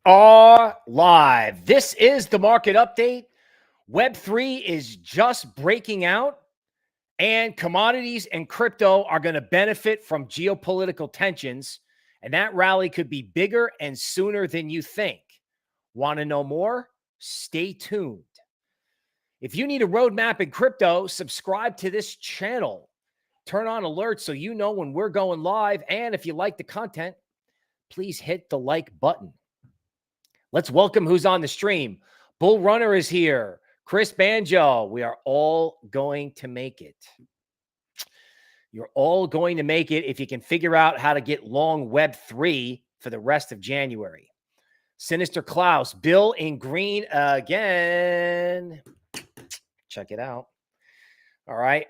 are live. This is the market update. Web3 is just breaking out, and commodities and crypto are going to benefit from geopolitical tensions, and that rally could be bigger and sooner than you think. Want to know more? Stay tuned. If you need a roadmap in crypto, subscribe to this channel. Turn on alerts so you know when we're going live, and if you like the content, please hit the like button. Let's welcome who's on the stream. Bull Runner is here. Chris Banjo. We are all going to make it. You're all going to make it if you can figure out how to get long Web3 for the rest of January. Sinister Klaus, Bill in green again. Check it out. All right.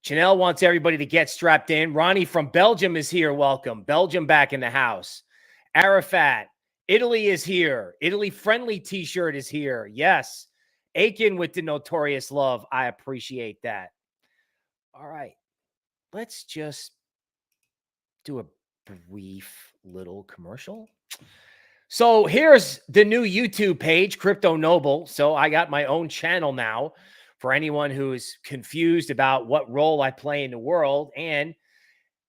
Chanel wants everybody to get strapped in. Ronnie from Belgium is here. Welcome. Belgium back in the house. Arafat. Italy is here. Italy friendly t-shirt is here. Yes. Aiken with the notorious love. I appreciate that. All right. Let's just do a brief little commercial. So here's the new YouTube page, Crypto Noble. So I got my own channel now for anyone who's confused about what role I play in the world. And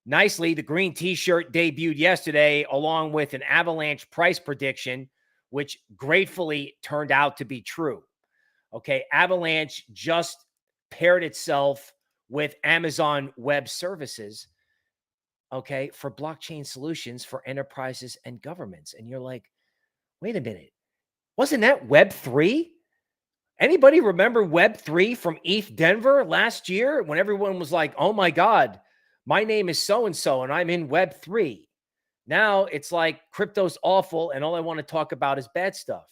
nicely, the green t-shirt debuted yesterday along with an Avalanche price prediction, which gratefully turned out to be true. Okay, Avalanche just paired itself with Amazon Web Services, okay, for blockchain solutions for enterprises and governments. And you're like, wait a minute, wasn't that Web3? Anybody remember Web3 from ETH Denver last year when everyone was like, oh my God, my name is so-and-so and I'm in Web3. Now it's like crypto's awful and all I want to talk about is bad stuff.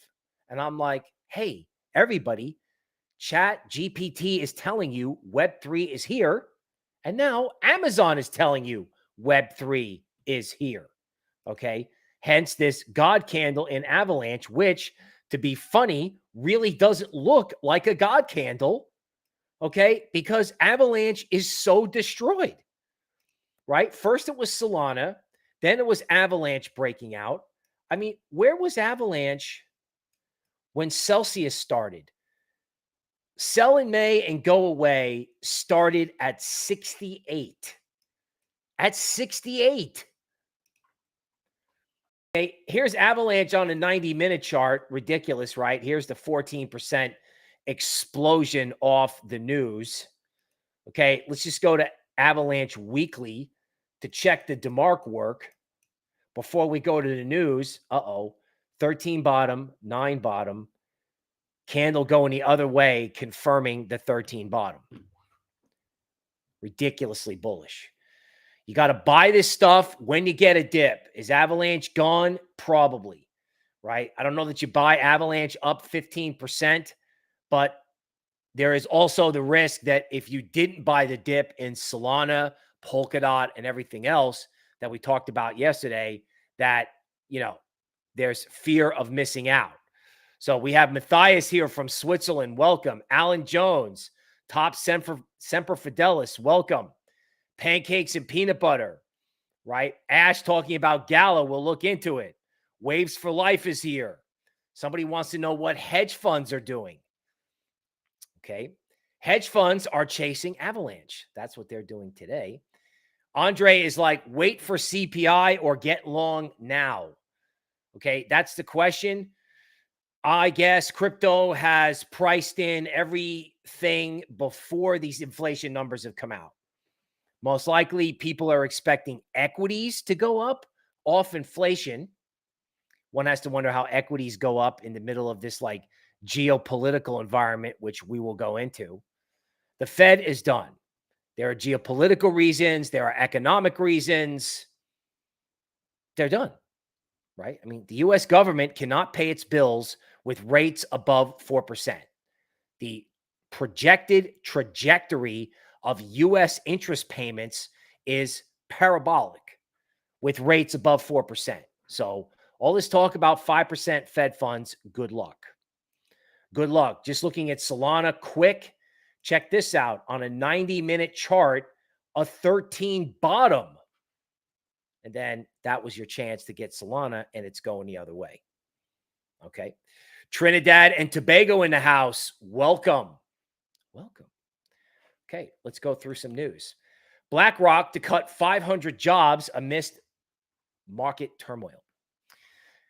And I'm like, hey, everybody, Chat GPT is telling you Web3 is here. And now Amazon is telling you Web3 is here. Okay. Hence this God candle in Avalanche, which, to be funny, really doesn't look like a God candle. Okay. Because Avalanche is so destroyed. Right? First it was Solana, then it was Avalanche breaking out. I mean, where was Avalanche when Celsius started? Sell in May and go away started at 68. At 68. Okay, here's Avalanche on a 90-minute chart. Ridiculous, right? Here's the 14% explosion off the news. Okay, let's just go to Avalanche weekly to check the DeMark work before we go to the news. 13 bottom, 9 bottom. Candle going the other way, confirming the 13 bottom. Ridiculously bullish. You got to buy this stuff when you get a dip. Is Avalanche gone? Probably, right? I don't know that you buy Avalanche up 15%, but there is also the risk that if you didn't buy the dip in Solana, Polkadot, and everything else that we talked about yesterday, that, you know, there's fear of missing out. So we have Matthias here from Switzerland. Welcome. Alan Jones, top Semper Fidelis. Welcome. Pancakes and peanut butter, right? Ash talking about Gala. We'll look into it. Waves for Life is here. Somebody wants to know what hedge funds are doing. Okay. Hedge funds are chasing Avalanche. That's what they're doing today. Andre is like, wait for CPI or get long now. Okay. That's the question. I guess crypto has priced in everything before these inflation numbers have come out. Most likely, people are expecting equities to go up off inflation. One has to wonder how equities go up in the middle of this like geopolitical environment, which we will go into. The Fed is done. There are geopolitical reasons. There are economic reasons. They're done. Right? I mean, the U.S. government cannot pay its bills with rates above 4%. The projected trajectory of U.S. interest payments is parabolic with rates above 4%. So all this talk about 5% Fed funds, good luck. Good luck. Just looking at Solana quick. Check this out. On a 90-minute chart, a 13 bottom. And then that was your chance to get Solana, and it's going the other way. Okay. Trinidad and Tobago in the house. Welcome. Welcome. Okay, let's go through some news. BlackRock to cut 500 jobs amidst market turmoil.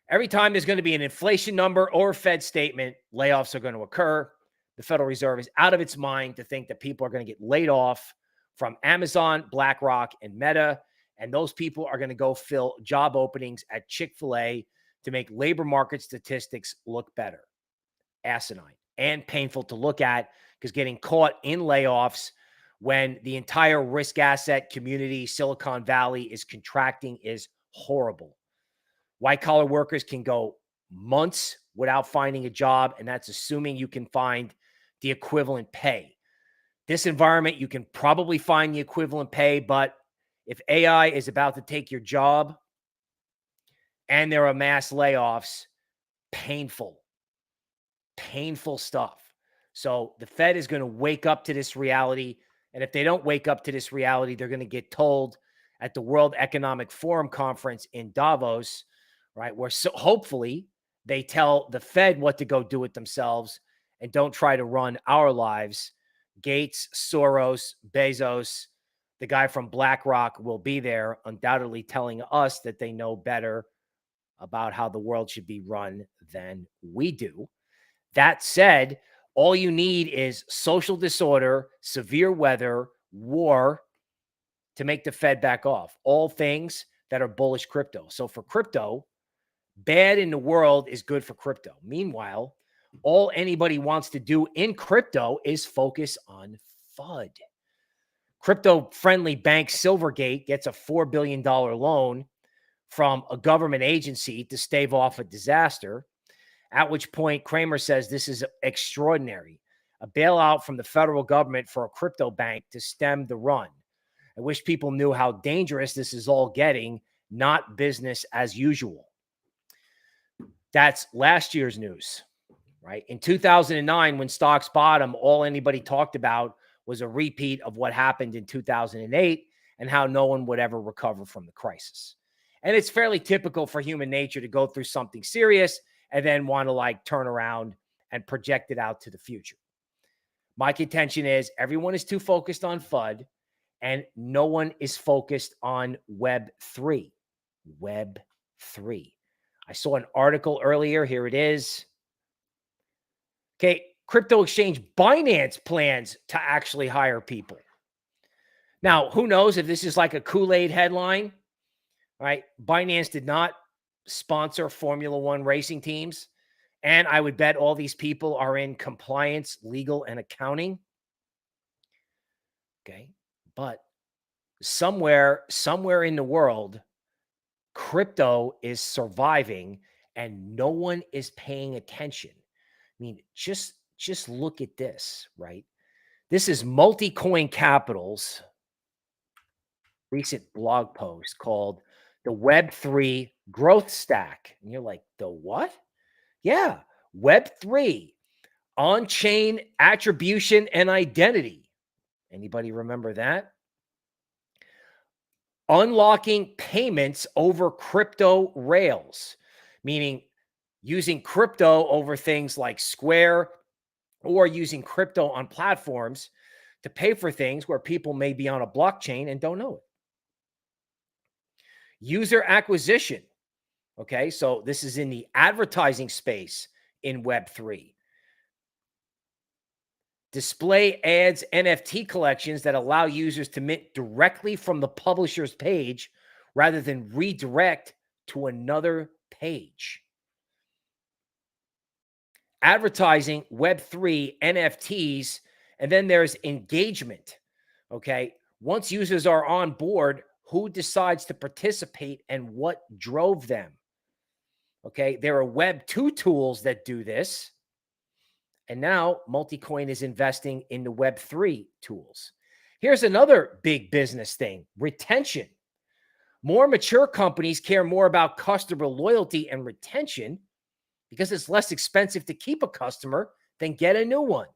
Every time there's going to be an inflation number or a Fed statement, layoffs are going to occur. The Federal Reserve is out of its mind to think that people are going to get laid off from Amazon, BlackRock, and Meta. And those people are going to go fill job openings at Chick-fil-A to make labor market statistics look better. Asinine and painful to look at, because getting caught in layoffs when the entire risk asset community, Silicon Valley, is contracting is horrible. White-collar workers can go months without finding a job, and that's assuming you can find the equivalent pay. This environment, you can probably find the equivalent pay, but if AI is about to take your job and there are mass layoffs, painful stuff. So the Fed is going to wake up to this reality, and if they don't wake up to this reality, they're going to get told at the World Economic Forum conference in Davos, right, where hopefully they tell the Fed what to go do it themselves and don't try to run our lives. Gates, Soros, Bezos, the guy from BlackRock will be there, undoubtedly telling us that they know better about how the world should be run than we do. That said, all you need is social disorder, severe weather, war to make the Fed back off. All things that are bullish crypto. So for crypto, bad in the world is good for crypto. Meanwhile, all anybody wants to do in crypto is focus on FUD. Crypto-friendly bank Silvergate gets a $4 billion loan from a government agency to stave off a disaster, at which point Cramer says this is extraordinary. A bailout from the federal government for a crypto bank to stem the run. I wish people knew how dangerous this is all getting, not business as usual. That's last year's news, right? In 2009, when stocks bottom, all anybody talked about was a repeat of what happened in 2008 and how no one would ever recover from the crisis. And it's fairly typical for human nature to go through something serious and then want to like turn around and project it out to the future. My contention is everyone is too focused on FUD and no one is focused on Web 3. Web 3. I saw an article earlier. Here it is. Okay, crypto exchange Binance plans to actually hire people. Now, who knows if this is like a Kool-Aid headline, right? Binance did not sponsor Formula One racing teams. And I would bet all these people are in compliance, legal, and accounting. Okay. But somewhere in the world, crypto is surviving and no one is paying attention. I mean, just look at this, right? This is Multicoin Capital's recent blog post called the Web3 Growth Stack. And you're like, the what? Yeah, Web3, on-chain attribution and identity. Anybody remember that? Unlocking payments over crypto rails, meaning using crypto over things like Square or using crypto on platforms to pay for things where people may be on a blockchain and don't know it. User acquisition. Okay, so this is in the advertising space in Web3. Display ads, NFT collections that allow users to mint directly from the publisher's page rather than redirect to another page. Advertising, Web3, NFTs, and then there's engagement. Okay, once users are on board, who decides to participate and what drove them? Okay, there are Web 2 tools that do this. And now Multicoin is investing in the Web 3 tools. Here's another big business thing, retention. More mature companies care more about customer loyalty and retention because it's less expensive to keep a customer than get a new one.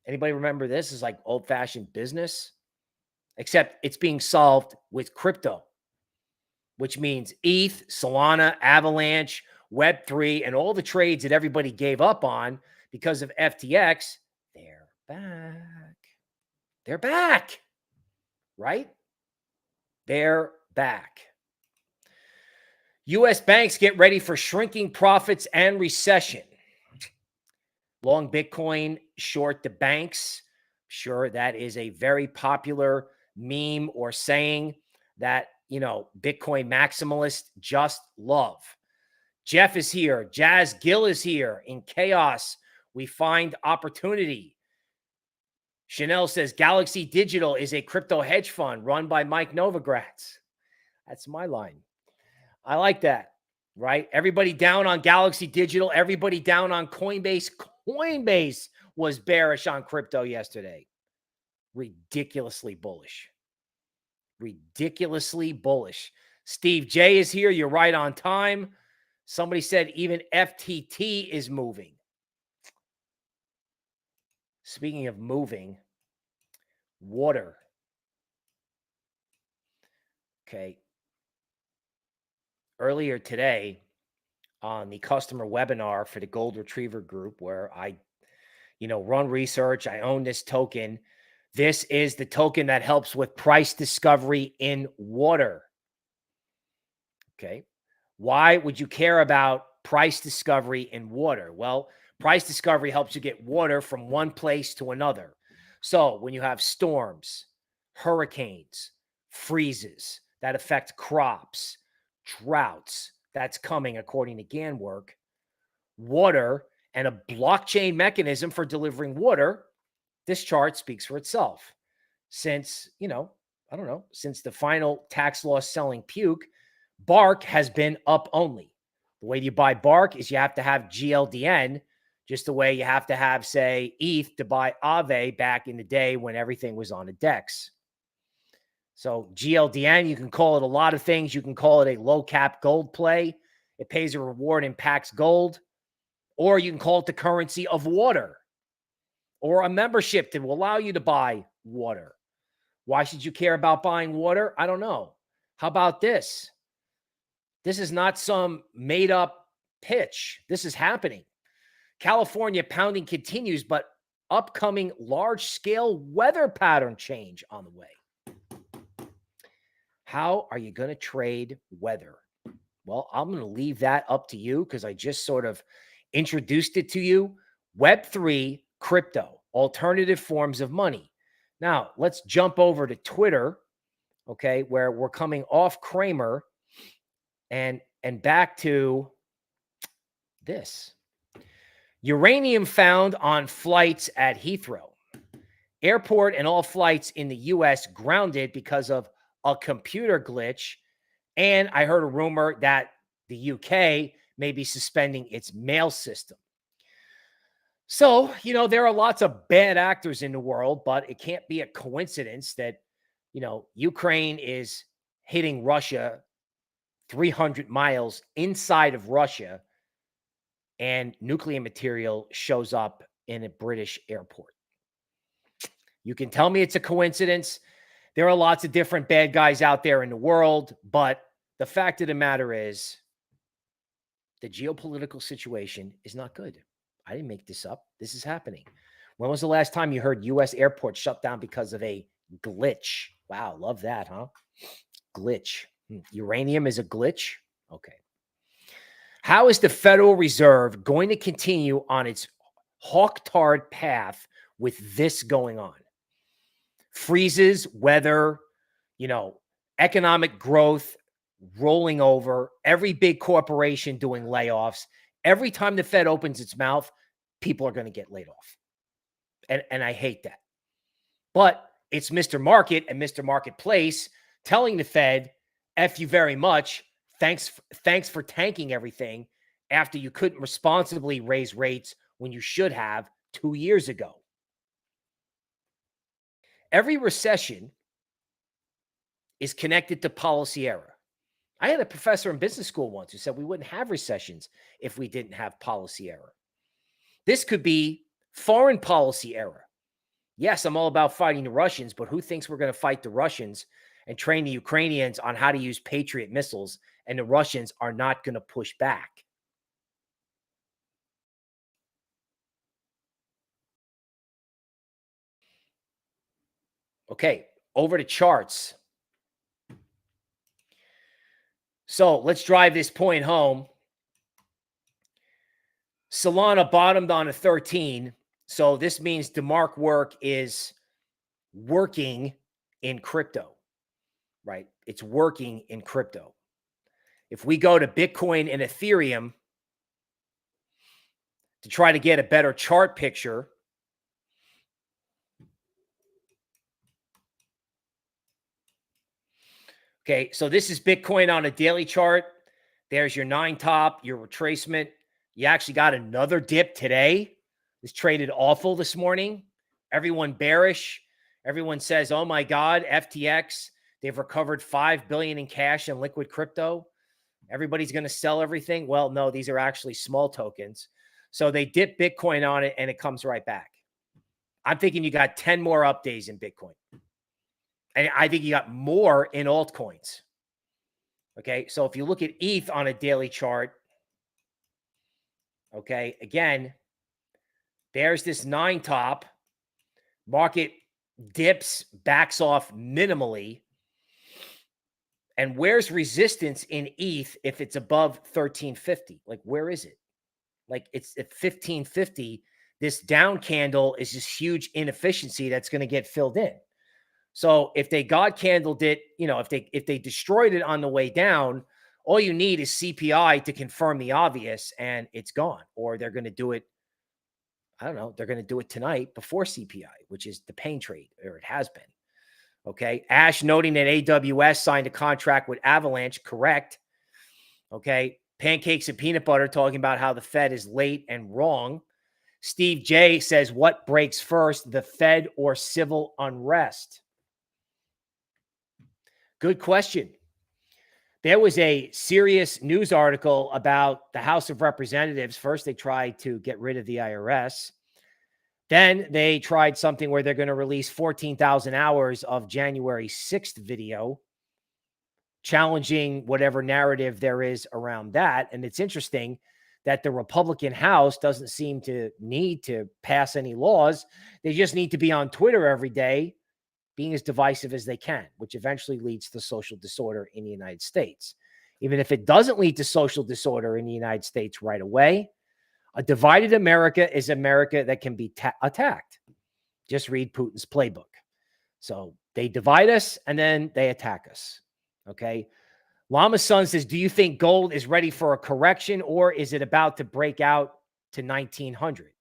Anybody remember this? It's like old-fashioned business, except it's being solved with crypto, which means ETH, Solana, Avalanche, Web3 and all the trades that everybody gave up on because of FTX, they're back. They're back, right? They're back. U.S. banks get ready for shrinking profits and recession. Long Bitcoin, short the banks. Sure, that is a very popular meme or saying that, you know, Bitcoin maximalists just love. Jeff is here. Jazz Gill is here. In chaos, we find opportunity. Chanel says Galaxy Digital is a crypto hedge fund run by Mike Novogratz. That's my line. I like that, right? Everybody down on Galaxy Digital, everybody down on Coinbase. Coinbase was bearish on crypto yesterday. Ridiculously bullish. Ridiculously bullish. Steve J is here. You're right on time. Somebody said even FTT is moving. Speaking of moving, water. Okay. Earlier today on the customer webinar for the Gold Retriever group, where I, run research, I own this token. This is the token that helps with price discovery in water. Okay. Why would you care about price discovery in water? Well, price discovery helps you get water from one place to another. So when you have storms, hurricanes, freezes that affect crops, droughts, that's coming according to GAN work, water and a blockchain mechanism for delivering water, this chart speaks for itself. Since, since the final tax loss selling puke, BARC has been up only. The way you buy BARC is you have to have GLDN, just the way you have to have, say, ETH to buy AVE back in the day when everything was on a DEX. So GLDN, you can call it a lot of things. You can call it a low cap gold play. It pays a reward in Pax Gold. Or you can call it the currency of water. Or a membership that will allow you to buy water. Why should you care about buying water? I don't know. How about this? This is not some made up pitch. This is happening. California pounding continues, but upcoming large scale weather pattern change on the way. How are you going to trade weather? Well, I'm going to leave that up to you because I just sort of introduced it to you. Web3, crypto, alternative forms of money. Now, let's jump over to Twitter, okay, where we're coming off Cramer and back to this. Uranium found on flights at Heathrow Airport and all flights in the U.S. grounded because of a computer glitch. And I heard a rumor that the UK may be suspending its mail system. So, there are lots of bad actors in the world, but it can't be a coincidence that, Ukraine is hitting Russia 300 miles inside of Russia and nuclear material shows up in a British airport. You can tell me it's a coincidence. There are lots of different bad guys out there in the world, but the fact of the matter is the geopolitical situation is not good. I didn't make this up. This is happening. When was the last time you heard U.S. airports shut down because of a glitch? Wow, love that, huh? Glitch. Uranium is a glitch? Okay. How is the Federal Reserve going to continue on its hawk-tard path with this going on? Freezes, weather, economic growth rolling over, every big corporation doing layoffs. Every time the Fed opens its mouth, people are going to get laid off. And I hate that. But it's Mr. Market and Mr. Marketplace telling the Fed, F you very much. Thanks for tanking everything after you couldn't responsibly raise rates when you should have 2 years ago. Every recession is connected to policy error. I had a professor in business school once who said we wouldn't have recessions if we didn't have policy error. This could be foreign policy error. Yes, I'm all about fighting the Russians, but who thinks we're going to fight the Russians and train the Ukrainians on how to use Patriot missiles, and the Russians are not going to push back? Okay, over to charts. So let's drive this point home. Solana bottomed on a 13. So this means DeMark work is working in crypto, right? It's working in crypto. If we go to Bitcoin and Ethereum to try to get a better chart picture, okay, so this is Bitcoin on a daily chart. There's your 9 top, your retracement. You actually got another dip today. It's traded awful this morning. Everyone bearish. Everyone says, oh my God, FTX, they've recovered $5 billion in cash and liquid crypto. Everybody's going to sell everything. Well, no, these are actually small tokens. So they dip Bitcoin on it and it comes right back. I'm thinking you got 10 more up days in Bitcoin. And I think you got more in altcoins. Okay, so if you look at ETH on a daily chart, okay, again, there's this 9 top. Market dips, backs off minimally. And where's resistance in ETH if it's above 1350? Like, where is it? Like, it's at 1550. This down candle is this huge inefficiency that's going to get filled in. So if they God candled it, you know, if they destroyed it on the way down, all you need is CPI to confirm the obvious and it's gone. Or they're going to do it, I don't know, they're going to do it tonight before CPI, which is the pain trade, or it has been. Okay. Ash noting that AWS signed a contract with Avalanche. Correct. Okay. Pancakes and peanut butter talking about how the Fed is late and wrong. Steve J says, what breaks first, the Fed or civil unrest? Good question. There was a serious news article about the House of Representatives. First, they tried to get rid of the IRS. Then they tried something where they're going to release 14,000 hours of January 6th video, challenging whatever narrative there is around that. And it's interesting that the Republican House doesn't seem to need to pass any laws. They just need to be on Twitter every day, being as divisive as they can, which eventually leads to social disorder in the United States. Even if it doesn't lead to social disorder in the United States right away, a divided America is America that can be attacked. Just read Putin's playbook. So they divide us and then they attack us. Okay. Llama Sun says, do you think gold is ready for a correction or is it about to break out to 1900?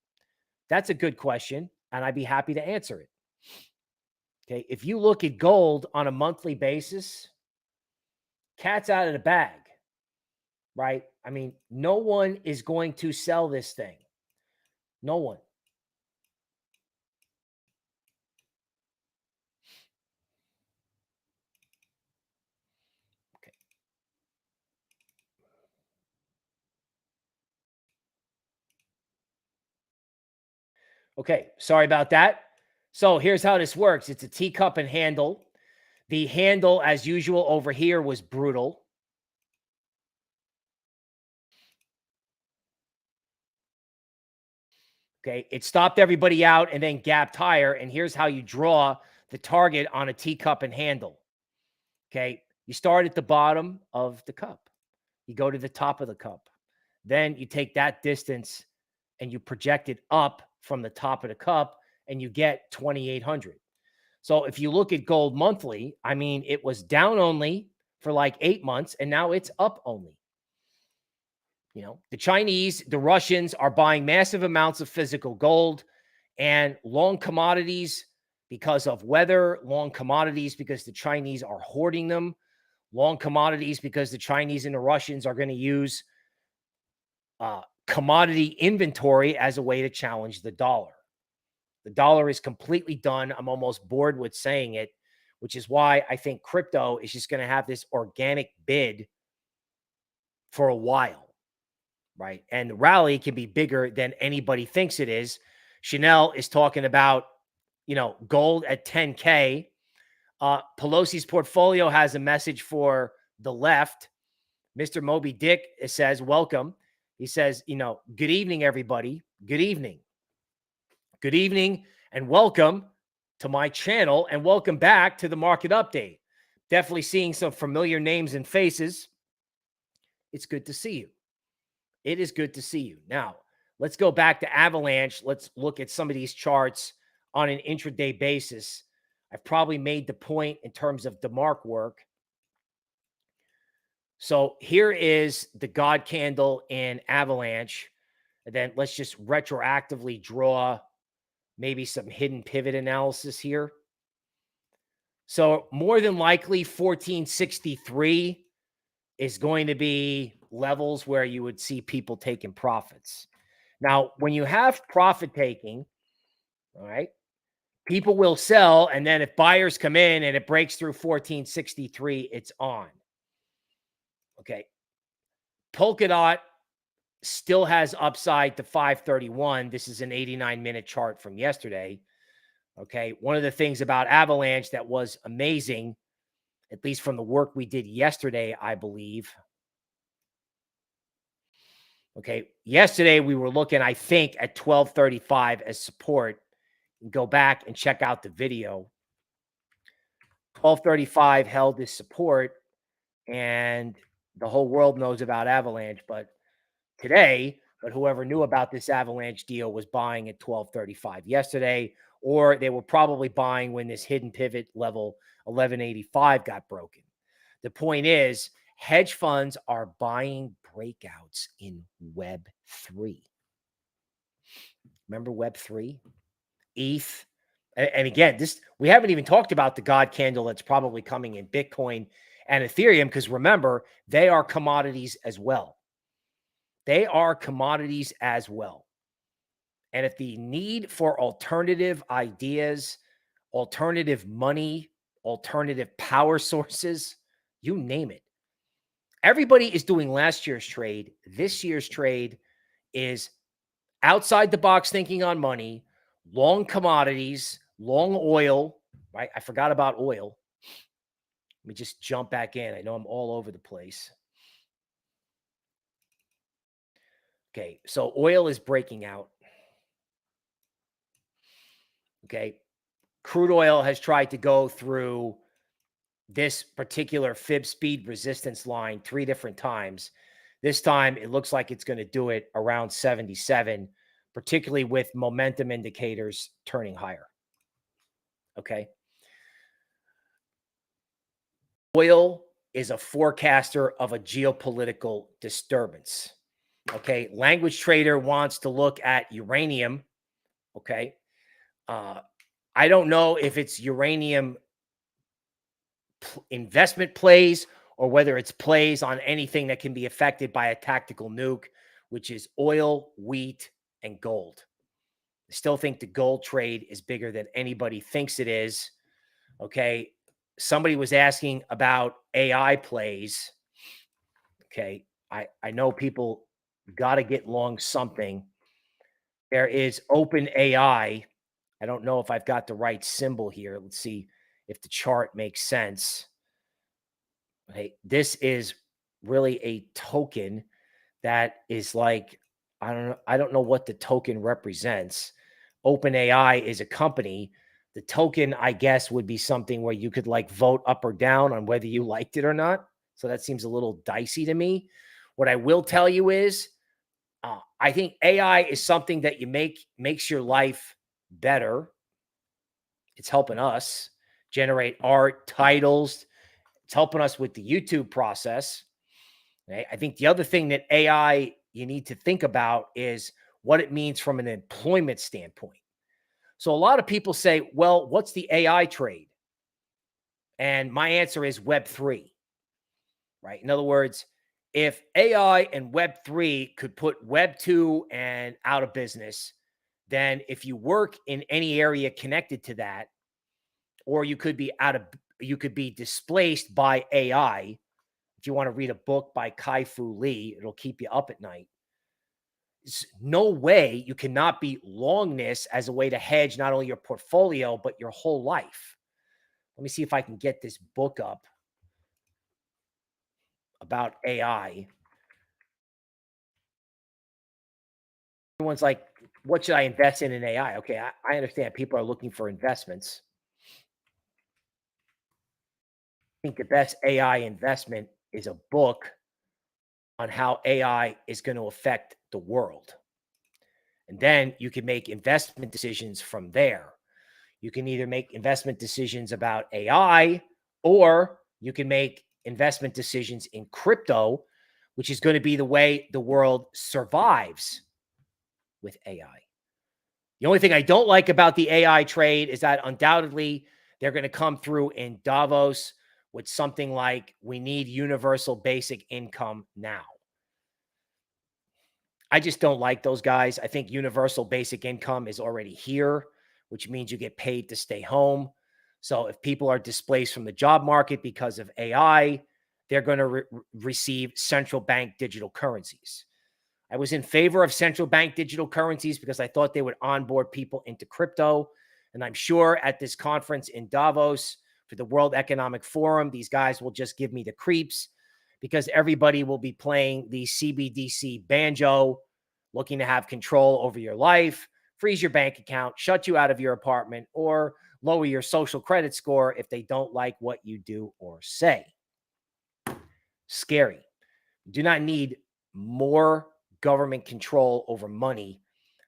That's a good question. And I'd be happy to answer it. Okay. If you look at gold on a monthly basis, cat's out of the bag, right? I mean, no one is going to sell this thing. No one. Okay. Okay. Sorry about that. So here's how this works. It's a teacup and handle. The handle, as usual, over here was brutal. Okay, it stopped everybody out and then gapped higher. And here's how you draw the target on a teacup and handle. Okay, you start at the bottom of the cup. You go to the top of the cup. Then you take that distance and you project it up from the top of the cup and you get 2,800. So if you look at gold monthly, I mean, it was down only for like 8 months and now it's up only. You know, the Chinese, the Russians are buying massive amounts of physical gold and long commodities because of weather, long commodities because the Chinese are hoarding them, long commodities because the Chinese and the Russians are going to use commodity inventory as a way to challenge the dollar. The dollar is completely done. I'm almost bored with saying it, which is why I think crypto is just going to have this organic bid for a while. Right. And the rally can be bigger than anybody thinks it is. Chanel is talking about, you know, gold at 10K. Pelosi's portfolio has a message for the left. Mr. Moby Dick says, welcome. He says, you know, good evening, everybody. Good evening. Good evening and welcome to my channel and welcome back to the market update. Definitely seeing some familiar names and faces. It's good to see you. It is good to see you. Now, let's go back to Avalanche. Let's look at some of these charts on an intraday basis. I've probably made the point in terms of DeMark work. So here is the God candle in Avalanche. And then let's just retroactively draw maybe some hidden pivot analysis here. So more than likely 1463 is going to be levels where you would see people taking profits. Now, when you have profit taking, all right, people will sell. And then if buyers come in and it breaks through 1463, it's on. Okay. Polkadot still has upside to 531. This is an 89-minute chart from yesterday. Okay. One of the things about Avalanche that was amazing, at least from the work we did yesterday, I believe. Okay. Yesterday, we were looking, I think, at 1235 as support. Go back and check out the video. 1235 held this support, and the whole world knows about Avalanche, but today, but whoever knew about this Avalanche deal was buying at 1235 yesterday, or they were probably buying when this hidden pivot level 1185 got broken. The point is, hedge funds are buying breakouts in Web3. Remember Web3? ETH. And again, this, we haven't even talked about the God candle that's probably coming in Bitcoin and Ethereum, because remember, they are commodities as well. They are commodities as well. And if the need for alternative ideas, alternative money, alternative power sources, you name it, everybody is doing last year's trade. This year's trade is outside the box thinking on money, long commodities, long oil, right? I forgot about oil. Let me just jump back in. I know I'm all over the place. Okay, so oil is breaking out. Okay, crude oil has tried to go through this particular fib speed resistance line 3 different times. This time, it looks like it's going to do it around 77, particularly with momentum indicators turning higher. Okay. Oil is a forecaster of a geopolitical disturbance. Okay. Language Trader wants to look at uranium. Okay. I don't know if it's uranium investment plays or whether it's plays on anything that can be affected by a tactical nuke, which is oil, wheat, and gold. I still think the gold trade is bigger than anybody thinks it is. Okay. Somebody was asking about AI plays. Okay. I know people got to get long something. There is open AI. I don't know if I've got the right symbol here. Let's see if the chart makes sense. Okay. This is really a token that is like, I don't know what the token represents. OpenAI is a company. The token, I guess, would be something where you could like vote up or down on whether you liked it or not. So that seems a little dicey to me. What I will tell you is, I think AI is something that makes your life better. It's helping us generate art, titles. It's helping us with the YouTube process. Okay? I think the other thing that AI you need to think about is what it means from an employment standpoint. So a lot of people say, well, what's the AI trade? And my answer is Web3, right? In other words, if AI and Web3 could put Web2 and out of business, then if you work in any area connected to that, or you could be displaced by AI. If you want to read a book by Kai-Fu Lee, it'll keep you up at night. There's no way you cannot be long this as a way to hedge not only your portfolio, but your whole life. Let me see if I can get this book up about AI. Everyone's like, what should I invest in AI? Okay, I understand people are looking for investments. I think the best AI investment is a book on how AI is going to affect the world. And then you can make investment decisions from there. You can either make investment decisions about AI, or you can make investment decisions in crypto, which is going to be the way the world survives with AI. The only thing I don't like about the AI trade is that undoubtedly they're going to come through in Davos with something like, we need universal basic income now. I just don't like those guys. I think universal basic income is already here, which means you get paid to stay home. So if people are displaced from the job market because of AI, they're going to receive central bank digital currencies. I was in favor of central bank digital currencies because I thought they would onboard people into crypto. And I'm sure at this conference in Davos for the World Economic Forum, these guys will just give me the creeps, because everybody will be playing the CBDC banjo, looking to have control over your life, freeze your bank account, shut you out of your apartment, or lower your social credit score if they don't like what you do or say. Scary. You do not need more government control over money,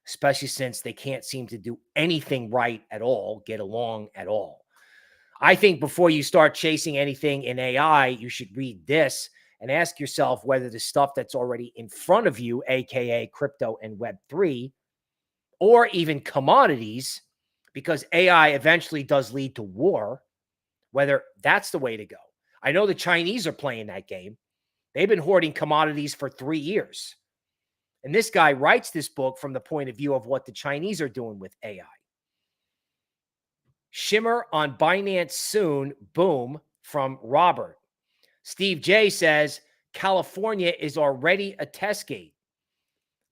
especially since they can't seem to do anything right at all, get along at all. I think before you start chasing anything in AI, you should read this and ask yourself whether the stuff that's already in front of you, aka crypto and Web3, or even commodities, because AI eventually does lead to war, whether that's the way to go. I know the Chinese are playing that game. They've been hoarding commodities for 3 years. And this guy writes this book from the point of view of what the Chinese are doing with AI. Shimmer on Binance soon, boom, from Robert. Steve J says, California is already a test gate.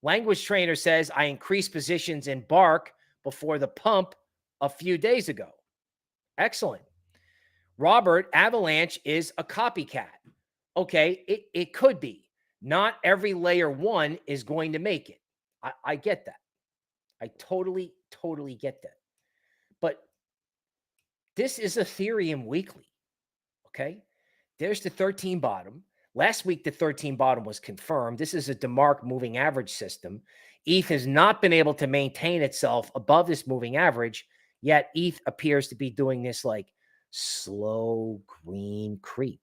Language Trainer says, I increased positions in BARC before the pump a few days ago. Excellent. Robert, Avalanche is a copycat. Okay, it could be. Not every layer one is going to make it. I get that. I totally get that. But this is Ethereum weekly. Okay, there's the 13 bottom. Last week, the 13 bottom was confirmed. This is a DeMark moving average system. ETH has not been able to maintain itself above this moving average, yet ETH appears to be doing this like slow green creep.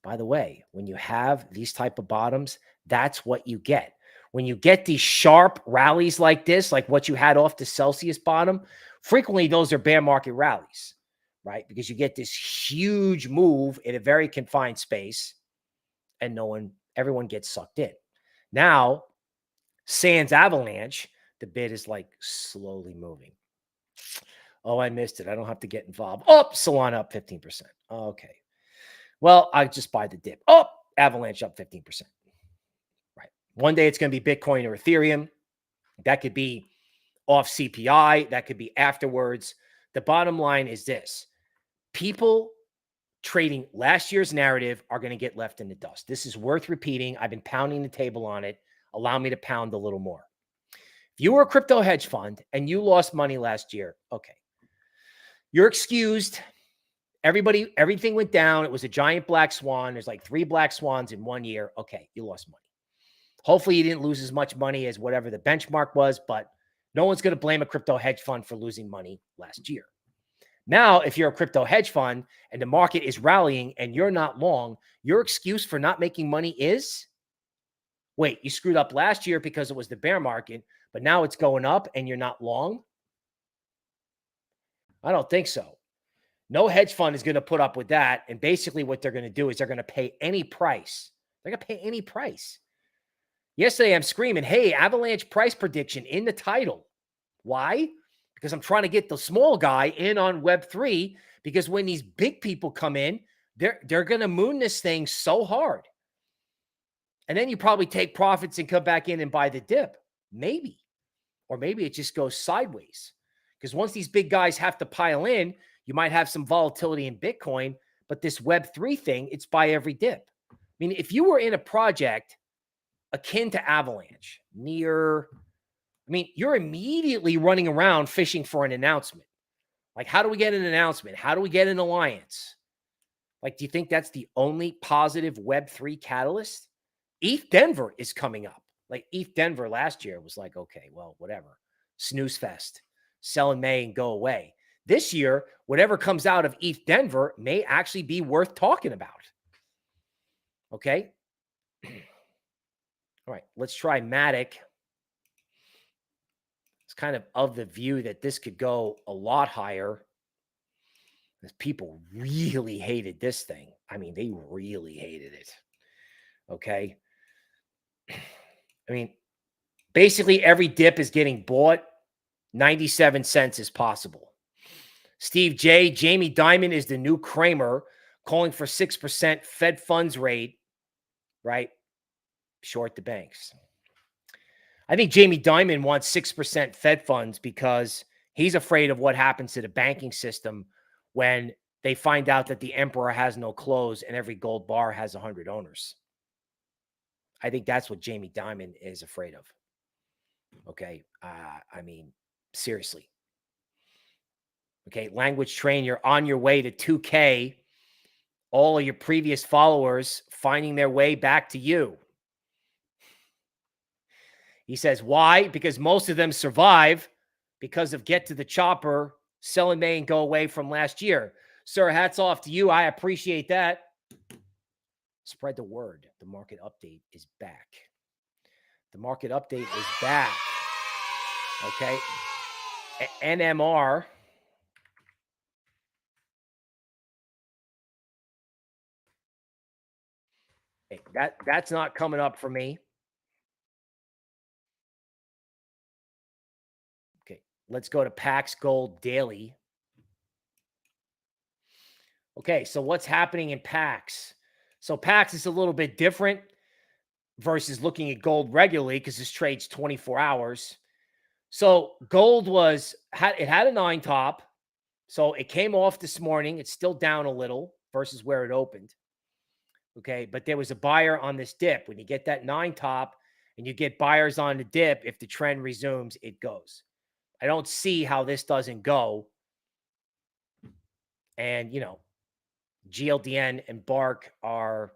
By the way, when you have these type of bottoms, that's what you get. When you get these sharp rallies like this, like what you had off the Celsius bottom, frequently those are bear market rallies, right? Because you get this huge move in a very confined space and everyone gets sucked in. Now, sans Avalanche, the bid is like slowly moving. Oh, I missed it. I don't have to get involved. Oh, Solana up 15%. Okay. Well, I just buy the dip. Oh, Avalanche up 15%. Right. One day it's going to be Bitcoin or Ethereum. That could be off CPI. That could be afterwards. The bottom line is this. People trading last year's narrative are going to get left in the dust. This is worth repeating. I've been pounding the table on it. Allow me to pound a little more. If you were a crypto hedge fund and you lost money last year, okay, you're excused. Everything went down. It was a giant black swan. There's like 3 black swans in 1 year. Okay, you lost money. Hopefully you didn't lose as much money as whatever the benchmark was, but no one's going to blame a crypto hedge fund for losing money last year. Now, if you're a crypto hedge fund and the market is rallying and you're not long, your excuse for not making money is, wait, you screwed up last year because it was the bear market, but now it's going up and you're not long? I don't think so. No hedge fund is going to put up with that. And basically what they're going to do is they're going to pay any price. They're going to pay any price. Yesterday, I'm screaming, hey, Avalanche price prediction in the title. Why? Because I'm trying to get the small guy in on Web3, because when these big people come in, they're going to moon this thing so hard. And then you probably take profits and come back in and buy the dip. Maybe. Or maybe it just goes sideways. Because once these big guys have to pile in, you might have some volatility in Bitcoin, but this Web3 thing, it's buy every dip. I mean, if you were in a project akin to Avalanche, near I mean, you're immediately running around fishing for an announcement. Like, how do we get an announcement? How do we get an alliance? Like, do you think that's the only positive Web3 catalyst? ETH Denver is coming up. Like, ETH Denver last year was like, okay, well, whatever. Snooze fest. Sell in May and go away. This year, whatever comes out of ETH Denver may actually be worth talking about. Okay? All right, let's try MATIC. It's kind of the view that this could go a lot higher. Because people really hated this thing. I mean, they really hated it. Okay? I mean, basically every dip is getting bought. 97 cents is possible. Steve J. Jamie Dimon is the new Cramer, calling for 6% Fed funds rate, right? Short the banks. I think Jamie Dimon wants 6% Fed funds because he's afraid of what happens to the banking system when they find out that the emperor has no clothes and every gold bar has 100 owners. I think that's what Jamie Dimon is afraid of. Okay. I mean, seriously. Okay. Language Train, you're on your way to 2K. All of your previous followers finding their way back to you. He says, why? Because most of them survive because of get to the chopper, sell in May and go away from last year. Sir, hats off to you. I appreciate that. Spread the word. The market update is back. The market update is back. Okay. NMR. Hey, that's not coming up for me. Okay. Let's go to Pax Gold Daily. Okay. So what's happening in Pax? So Pax is a little bit different versus looking at gold regularly because this trades 24 hours. So gold had a 9 top. So it came off this morning. It's still down a little versus where it opened. Okay. But there was a buyer on this dip. When you get that 9 top and you get buyers on the dip, if the trend resumes, it goes. I don't see how this doesn't go. And, you know, GLDN and BARC are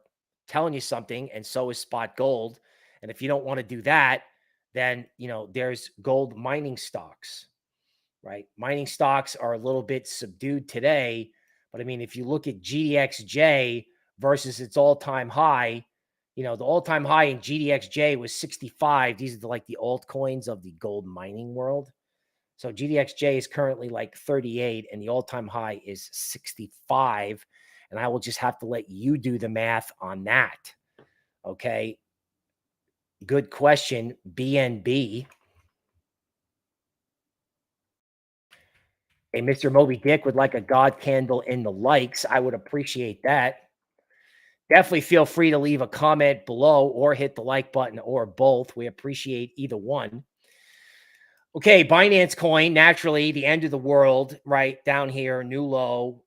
telling you something, and so is spot gold. And if you don't want to do that, then, you know, there's gold mining stocks, right? Mining stocks are a little bit subdued today. But I mean, if you look at GDXJ versus its all-time high, you know, the all-time high in GDXJ was 65. These are like the altcoins of the gold mining world. So GDXJ is currently like 38 and the all-time high is 65. And I will just have to let you do the math on that. Okay. Good question. BNB. Hey, Mr. Moby Dick would like a God candle in the likes. I would appreciate that. Definitely feel free to leave a comment below or hit the like button or both. We appreciate either one. Okay, Binance Coin, naturally, the end of the world, right down here, new low,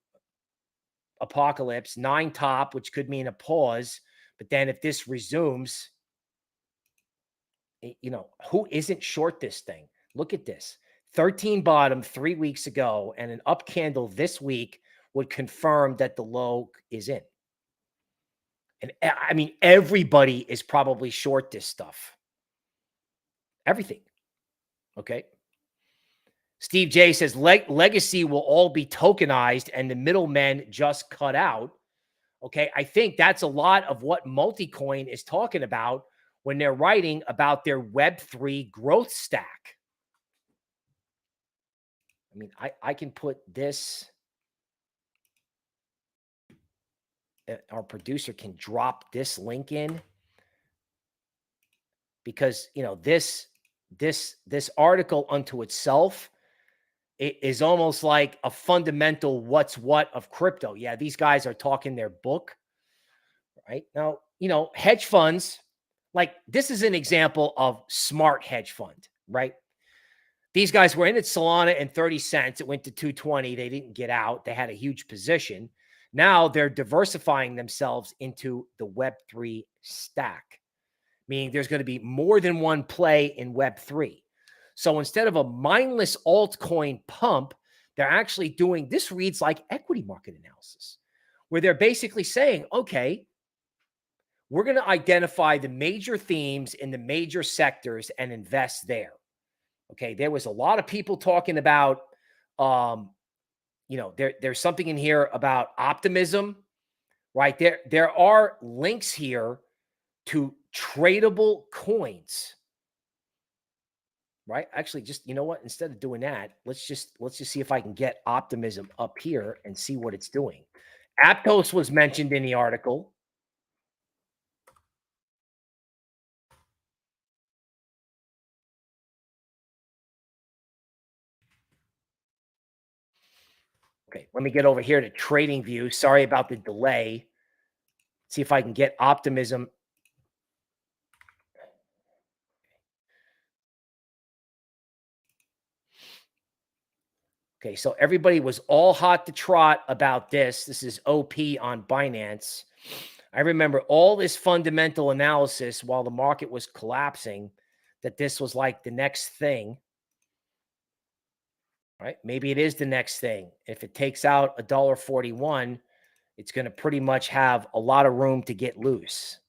apocalypse, 9 top, which could mean a pause. But then if this resumes, you know, who isn't short this thing? Look at this. 13 bottom 3 weeks ago, and an up candle this week would confirm that the low is in. And I mean, everybody is probably short this stuff. Everything. Okay. Steve J says legacy will all be tokenized and the middlemen just cut out. Okay. I think that's a lot of what Multicoin is talking about when they're writing about their Web3 growth stack. I mean, I can put this. Our producer can drop this link in because, you know, this article unto itself, it is almost like a fundamental what's what of crypto. Yeah, these guys are talking their book, right? Now, you know, hedge funds, like this is an example of smart hedge fund, right? These guys were in at Solana and 30 cents. It went to 220. They didn't get out. They had a huge position. Now they're diversifying themselves into the Web3 stack, meaning there's going to be more than one play in Web3. So instead of a mindless altcoin pump, they're actually doing, this reads like equity market analysis, where they're basically saying, okay, we're going to identify the major themes in the major sectors and invest there. Okay. There was a lot of people talking about, there's something in here about optimism, right? There are links here to tradable coins, right? Actually, just, you know what? Instead of doing that, let's just see if I can get Optimism up here and see what it's doing. Aptos was mentioned in the article. Okay, let me get over here to Trading View. Sorry about the delay. See if I can get Optimism. Okay, so everybody was all hot to trot about this. This is OP on Binance. I remember all this fundamental analysis while the market was collapsing, that this was like the next thing. Right? Maybe it is the next thing. If it takes out $1.41, it's going to pretty much have a lot of room to get loose.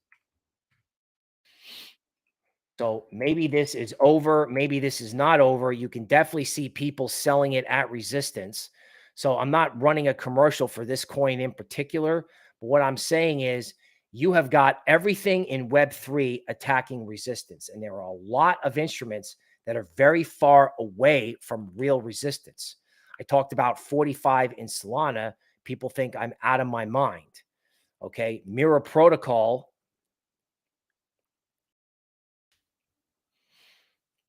So maybe this is over. Maybe this is not over. You can definitely see people selling it at resistance. So I'm not running a commercial for this coin in particular. But what I'm saying is you have got everything in Web3 attacking resistance. And there are a lot of instruments that are very far away from real resistance. I talked about 45 in Solana. People think I'm out of my mind. Okay. Mirror Protocol.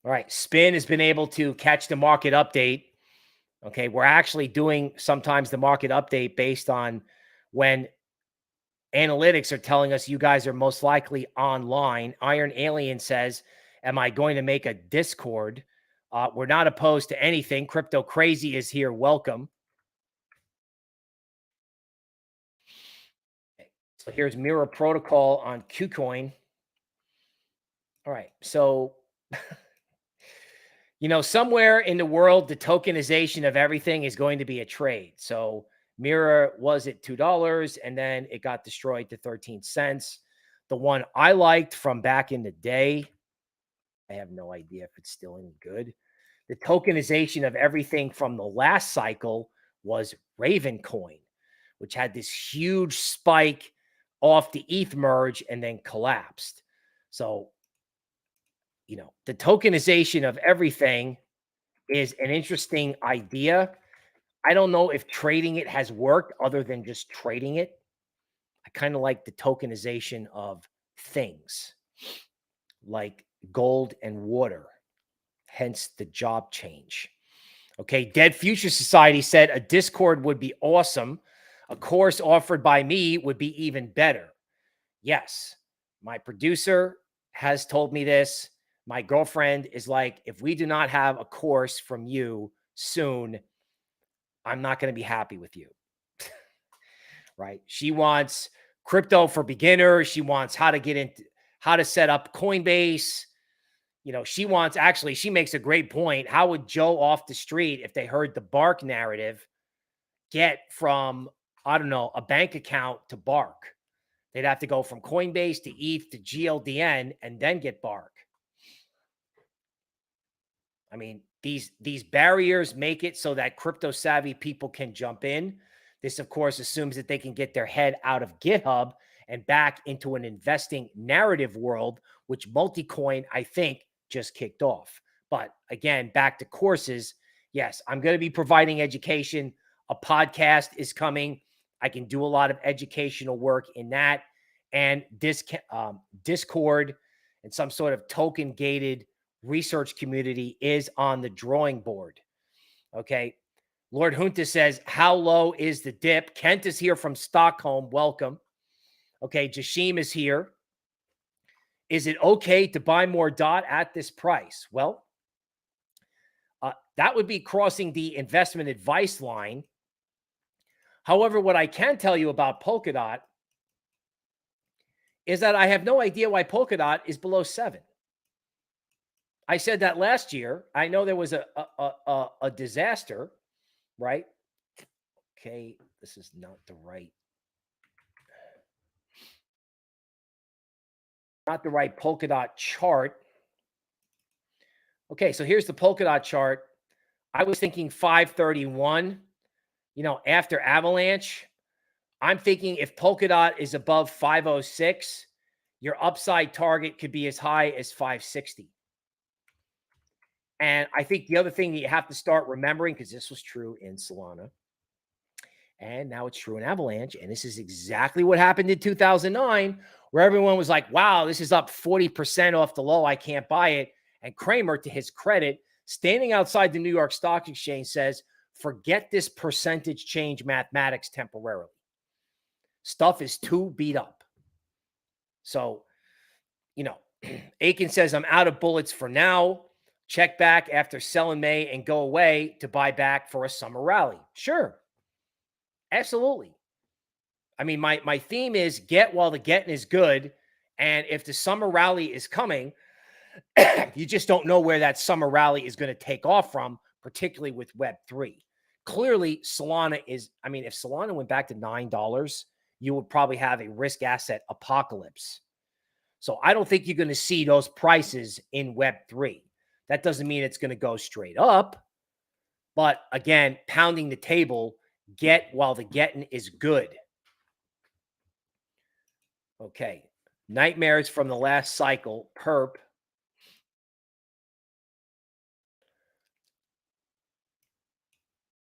All right. Spin has been able to catch the market update. Okay. We're actually doing sometimes the market update based on when analytics are telling us you guys are most likely online. Iron Alien says, am I going to make a Discord? We're not opposed to anything. Crypto Crazy is here. Welcome. Okay. So here's Mirror Protocol on KuCoin. All right. So, somewhere in the world, the tokenization of everything is going to be a trade. So Mirror was at $2 and then it got destroyed to 13 cents. The one I liked from back in the day, I have no idea if it's still any good. The tokenization of everything from the last cycle was Ravencoin, which had this huge spike off the ETH merge and then collapsed. So, the tokenization of everything is an interesting idea. I don't know if trading it has worked other than just trading it. I kind of like the tokenization of things like gold and water, hence the job change. Okay, Dead Future Society said a Discord would be awesome. A course offered by me would be even better. Yes, my producer has told me this. My girlfriend is like, if we do not have a course from you soon, I'm not going to be happy with you. Right? She wants crypto for beginners. She wants how to set up Coinbase. She makes a great point. How would Joe off the street, if they heard the BARC narrative, get from, I don't know, a bank account to BARC? They'd have to go from Coinbase to ETH to GLDN and then get BARC. I mean, these barriers make it so that crypto savvy people can jump in. This, of course, assumes that they can get their head out of GitHub and back into an investing narrative world, which Multicoin, I think, just kicked off. But again, back to courses. Yes, I'm going to be providing education. A podcast is coming. I can do a lot of educational work in that. And Discord and some sort of token gated research community is on the drawing board. Okay. Lord Junta says, how low is the dip? Kent is here from Stockholm. Welcome. Okay. Jashim is here. Is it okay to buy more DOT at this price? Well, that would be crossing the investment advice line. However, what I can tell you about Polkadot is that I have no idea why Polkadot is below 7. I said that last year. I know there was a disaster, right? Okay, this is not the right Polkadot chart. Okay, so here's the Polkadot chart. I was thinking 531, after Avalanche. I'm thinking if Polkadot is above 506, your upside target could be as high as 560. And I think the other thing that you have to start remembering, because this was true in Solana, and now it's true in Avalanche, and this is exactly what happened in 2009, where everyone was like, wow, this is up 40% off the low. I can't buy it. And Cramer, to his credit, standing outside the New York Stock Exchange, says, forget this percentage change mathematics temporarily. Stuff is too beat up. So, Aiken says, I'm out of bullets for now. Check back after sell in May and go away to buy back for a summer rally. Sure. Absolutely. I mean, my theme is get while the getting is good. And if the summer rally is coming, you just don't know where that summer rally is going to take off from, particularly with Web3. Clearly, Solana is, if Solana went back to $9, you would probably have a risk asset apocalypse. So I don't think you're going to see those prices in Web3. That doesn't mean it's going to go straight up. But again, pounding the table, get while the getting is good. Okay. Nightmares from the last cycle, PERP.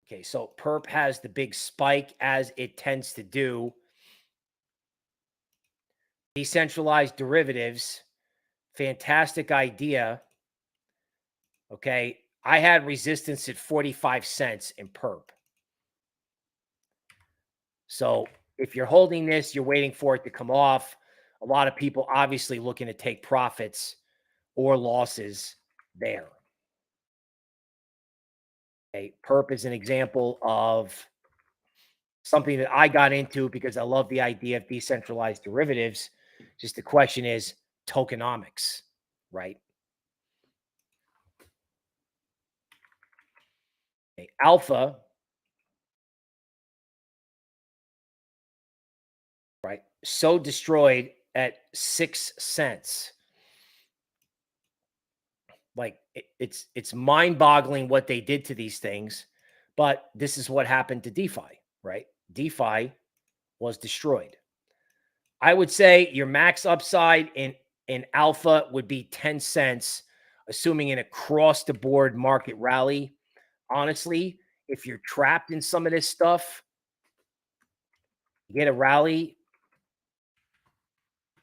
Okay, so PERP has the big spike as it tends to do. Decentralized derivatives, fantastic idea. Okay, I had resistance at 45 cents in PERP. So if you're holding this, you're waiting for it to come off. A lot of people obviously looking to take profits or losses there. Okay, PERP is an example of something that I got into because I love the idea of decentralized derivatives. Just the question is tokenomics, right? Okay, Alpha, right? So destroyed at 6 cents. Like it's mind-boggling what they did to these things, but this is what happened to DeFi, right? DeFi was destroyed. I would say your max upside in Alpha would be 10 cents, assuming an across-the-board market rally. Honestly, if you're trapped in some of this stuff, get a rally.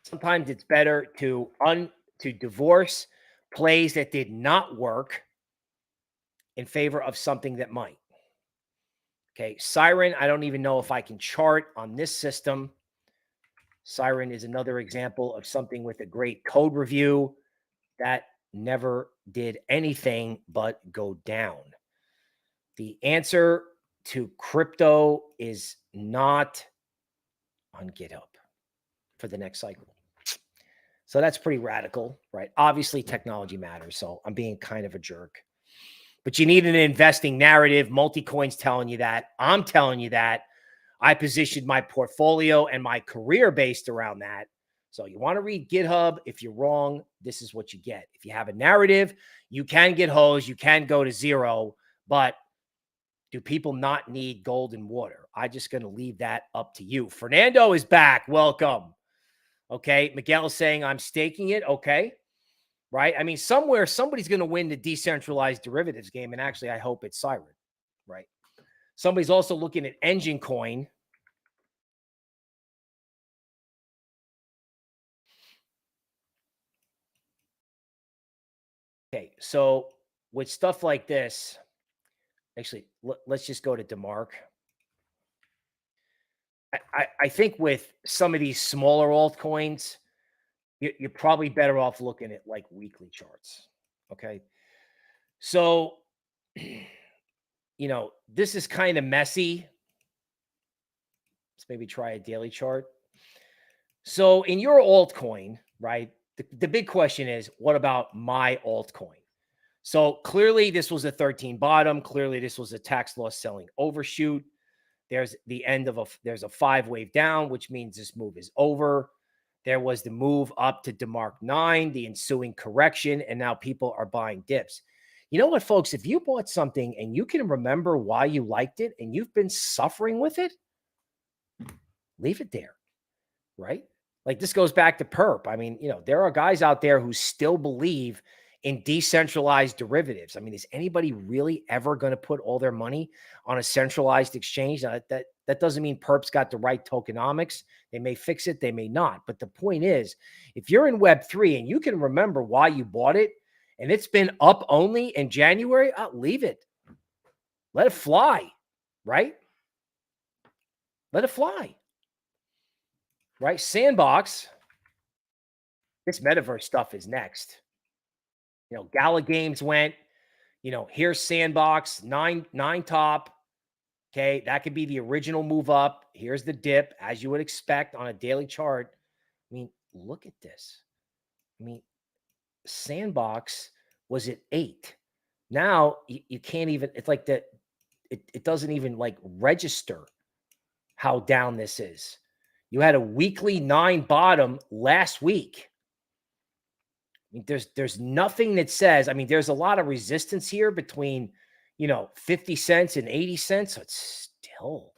Sometimes it's better to divorce plays that did not work in favor of something that might. Okay, Siren, I don't even know if I can chart on this system. Siren is another example of something with a great code review that never did anything but go down. The answer to crypto is not on GitHub for the next cycle. So that's pretty radical, right? Obviously, technology matters. So I'm being kind of a jerk. But you need an investing narrative. Multicoin's telling you that. I'm telling you that. I positioned my portfolio and my career based around that. So you want to read GitHub. If you're wrong, this is what you get. If you have a narrative, you can get hosed. You can go to zero. But do people not need gold and water? I'm just going to leave that up to you. Fernando is back. Welcome. Okay. Miguel is saying I'm staking it. Okay. Right. I mean, somewhere somebody's going to win the decentralized derivatives game. And actually, I hope it's Siren. Right. Somebody's also looking at Enjin Coin. Okay. So with stuff like this, actually, let's just go to DeMark. I think with some of these smaller altcoins, you're probably better off looking at like weekly charts. Okay. So, this is kind of messy. Let's maybe try a daily chart. So in your altcoin, right? The big question is, what about my altcoin? So clearly this was a 13 bottom. Clearly this was a tax loss selling overshoot. There's the end of there's a 5-wave down, which means this move is over. There was the move up to DeMark 9, the ensuing correction, and now people are buying dips. You know what, folks? If you bought something and you can remember why you liked it and you've been suffering with it, leave it there, right? Like this goes back to PERP. I mean, there are guys out there who still believe in decentralized derivatives. I mean, is anybody really ever going to put all their money on a centralized exchange? That doesn't mean PERP's got the right tokenomics. They may fix it, they may not. But the point is, if you're in Web3 and you can remember why you bought it, and it's been up only in January, leave it. Let it fly, right? Let it fly, right? Sandbox, this metaverse stuff is next. Gala Games went, here's Sandbox, nine top. Okay, that could be the original move up. Here's the dip, as you would expect on a daily chart. I mean, look at this. I mean, Sandbox was at 8. Now you can't even, it's like that. It doesn't even like register how down this is. You had a weekly 9 bottom last week. I mean, there's nothing that says, I mean, there's a lot of resistance here between, 50 cents and 80 cents. So it's still,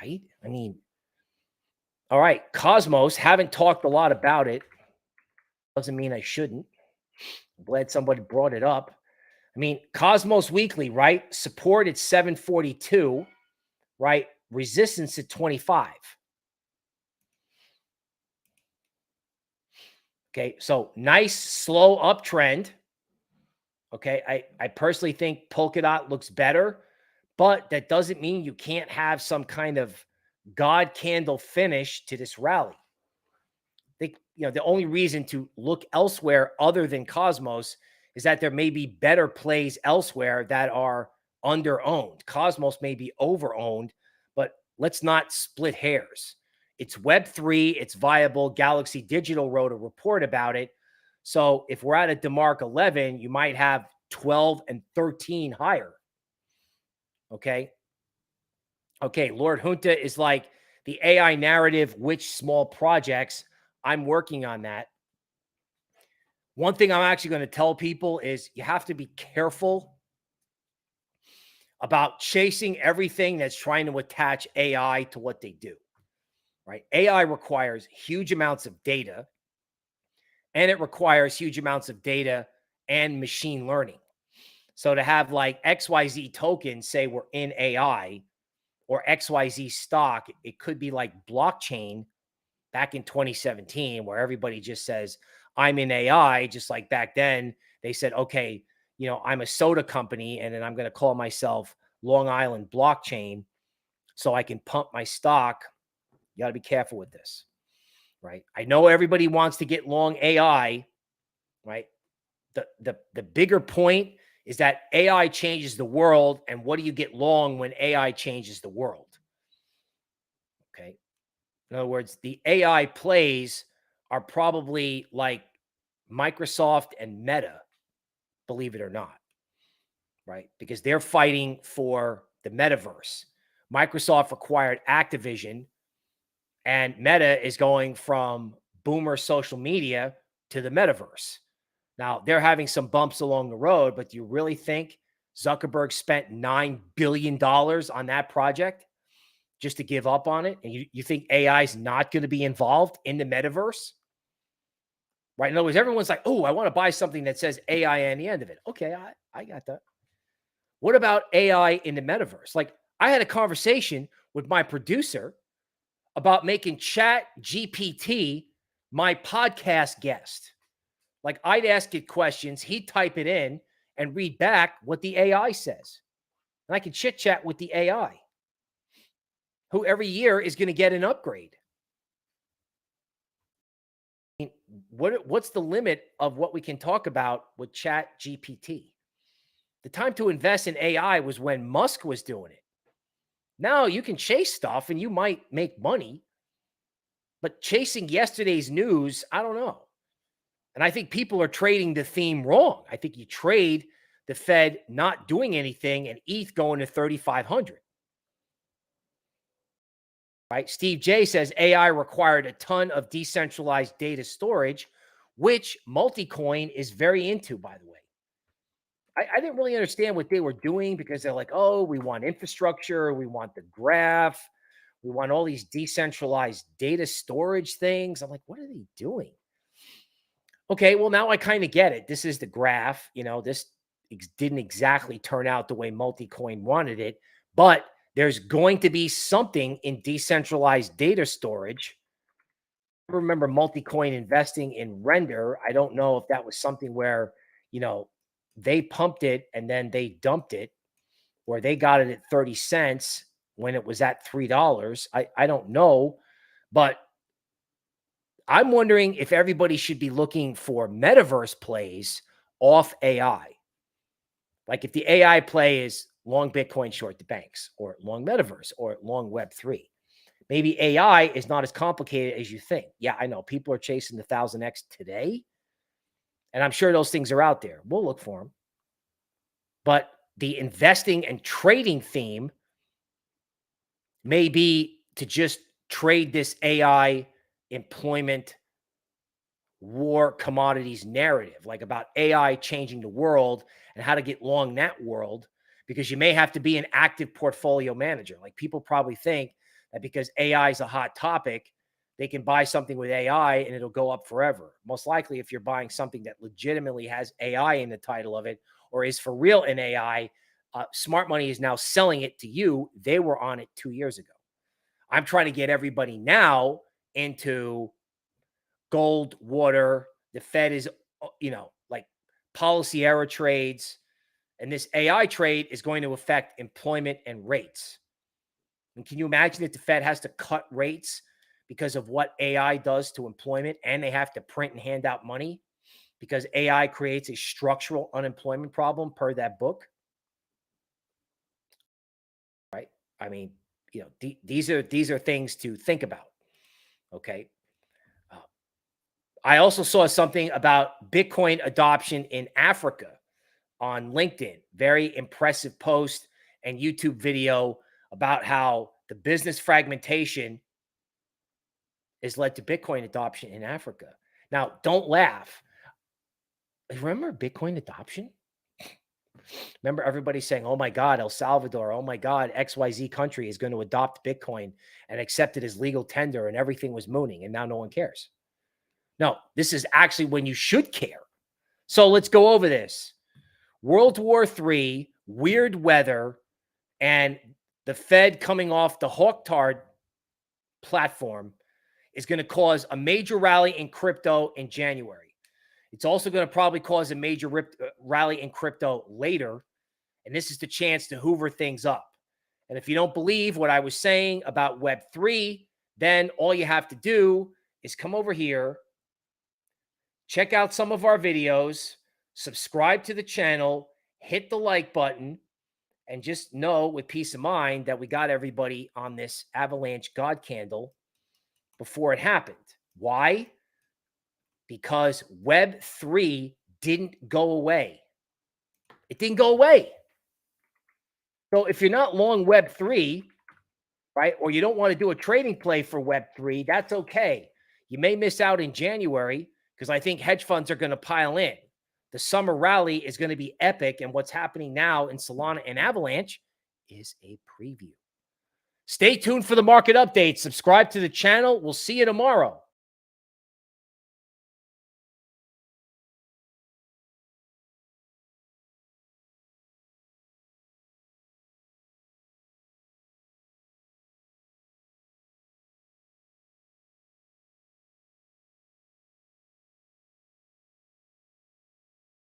right? I mean, all right, Cosmos, haven't talked a lot about it. Doesn't mean I shouldn't. I'm glad somebody brought it up. I mean, Cosmos Weekly, right? Support at 742, right? Resistance at 25. Okay, so nice slow uptrend. Okay, I personally think Polkadot looks better, but that doesn't mean you can't have some kind of God candle finish to this rally. I think, the only reason to look elsewhere other than Cosmos is that there may be better plays elsewhere that are under-owned. Cosmos may be over-owned, but let's not split hairs. It's Web3. It's viable. Galaxy Digital wrote a report about it. So if we're at a DeMark 11, you might have 12 and 13 higher. Okay. Okay. Lord Junta is like the AI narrative, which small projects. I'm working on that. One thing I'm actually going to tell people is you have to be careful about chasing everything that's trying to attach AI to what they do. Right? AI requires huge amounts of data, and it requires huge amounts of data and machine learning. So to have like XYZ tokens say we're in AI or XYZ stock, it could be like blockchain back in 2017 where everybody just says, I'm in AI, just like back then they said, okay, I'm a soda company and then I'm going to call myself Long Island Blockchain so I can pump my stock. You got to be careful with this, right? I know everybody wants to get long AI, right? The bigger point is that AI changes the world. And what do you get long when AI changes the world? Okay. In other words, the AI plays are probably like Microsoft and Meta, believe it or not, right? Because they're fighting for the metaverse. Microsoft acquired Activision, and Meta is going from boomer social media to the metaverse. Now, they're having some bumps along the road, but do you really think Zuckerberg spent $9 billion on that project just to give up on it? And you think AI is not going to be involved in the metaverse? Right? In other words, everyone's like, oh, I want to buy something that says AI on the end of it. Okay, I got that. What about AI in the metaverse? Like, I had a conversation with my producer about making Chat GPT my podcast guest. Like, I'd ask it questions, he'd type it in and read back what the AI says. And I can chit chat with the AI, who every year is going to get an upgrade. I mean, what's the limit of what we can talk about with Chat GPT? The time to invest in AI was when Musk was doing it. Now you can chase stuff and you might make money, but chasing yesterday's news, I don't know. And I think people are trading the theme wrong. I think you trade the Fed not doing anything and ETH going to 3,500. Right? Steve J says AI required a ton of decentralized data storage, which Multicoin is very into, by the way. I didn't really understand what they were doing because they're like, oh, we want infrastructure, we want the graph, we want all these decentralized data storage things. I'm like, what are they doing? Okay, well, now I kind of get it. This is the graph. You know, this didn't exactly turn out the way Multicoin wanted it, but there's going to be something in decentralized data storage. I remember Multicoin investing in Render. I don't know if that was something where, you know, they pumped it and then they dumped it, or they got it at 30 cents when it was at $3. I don't know, but I'm wondering if everybody should be looking for metaverse plays off AI. Like if the AI play is long Bitcoin, short the banks, or long metaverse, or long Web3. Maybe AI is not as complicated as you think. Yeah, I know people are chasing the 1000X today, and I'm sure those things are out there. We'll look for them. But the investing and trading theme may be to just trade this AI employment war commodities narrative, like about AI changing the world and how to get long that world, because you may have to be an active portfolio manager. Like people probably think that because AI is a hot topic, they can buy something with AI and it'll go up forever. Most likely, if you're buying something that legitimately has AI in the title of it or is for real in AI, smart money is now selling it to you. They were on it 2 years ago. I'm trying to get everybody now into gold, water. The Fed is, you know, like policy error trades. And this AI trade is going to affect employment and rates. And can you imagine if the Fed has to cut rates because of what AI does to employment, and they have to print and hand out money because AI creates a structural unemployment problem per that book? Right? I mean, you know, these are things to think about. Okay. I also saw something about Bitcoin adoption in Africa on LinkedIn. Very impressive post and YouTube video about how the business fragmentation has led to Bitcoin adoption in Africa. Now, don't laugh. Remember Bitcoin adoption? Remember everybody saying, oh my God, El Salvador, oh my God, XYZ country is going to adopt Bitcoin and accept it as legal tender, and everything was mooning, and now no one cares. No, this is actually when you should care. So let's go over this. World War III, weird weather, and the Fed coming off the hawk-tard platform is going to cause a major rally in crypto in January. It's also going to probably cause a major rally in crypto later. And this is the chance to hoover things up. And if you don't believe what I was saying about Web3, then all you have to do is come over here, check out some of our videos, subscribe to the channel, hit the like button, and just know with peace of mind that we got everybody on this Avalanche God candle before it happened. Why? Because Web3 didn't go away. It didn't go away. So if you're not long Web3, right, or you don't want to do a trading play for Web3, that's okay. You may miss out in January because I think hedge funds are going to pile in. The summer rally is going to be epic, and what's happening now in Solana and Avalanche is a preview. Stay tuned for the market updates. Subscribe to the channel. We'll see you tomorrow.